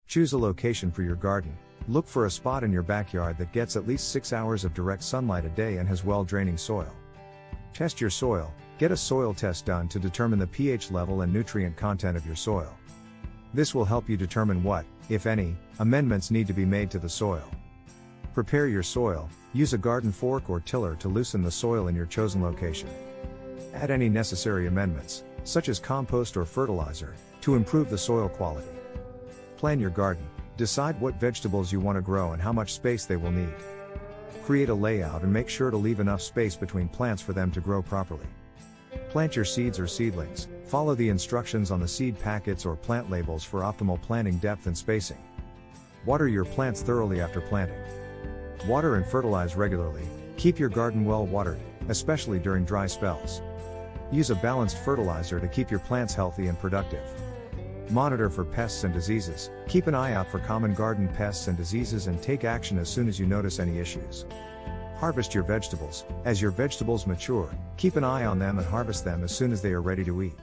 Choose a location for your garden. Look for a spot in your backyard that gets at least 6 hours of direct sunlight a day and has well-draining soil. Test your soil. Get a soil test done to determine the pH level and nutrient content of your soil. This will help you determine what, if any, amendments need to be made to the soil. Prepare your soil. Use a garden fork or tiller to loosen the soil in your chosen location. Add any necessary amendments, such as compost or fertilizer, to improve the soil quality. Plan your garden. Decide what vegetables you want to grow and how much space they will need. Create a layout and make sure to leave enough space between plants for them to grow properly. Plant your seeds or seedlings. Follow the instructions on the seed packets or plant labels for optimal planting depth and spacing. Water your plants thoroughly after planting. Water and fertilize regularly. Keep your garden well watered, especially during dry spells. Use a balanced fertilizer to keep your plants healthy and productive. Monitor for pests and diseases. Keep an eye out for common garden pests and diseases and take action as soon as you notice any issues. Harvest your vegetables. As your vegetables mature, keep an eye on them and harvest them as soon as they are ready to eat.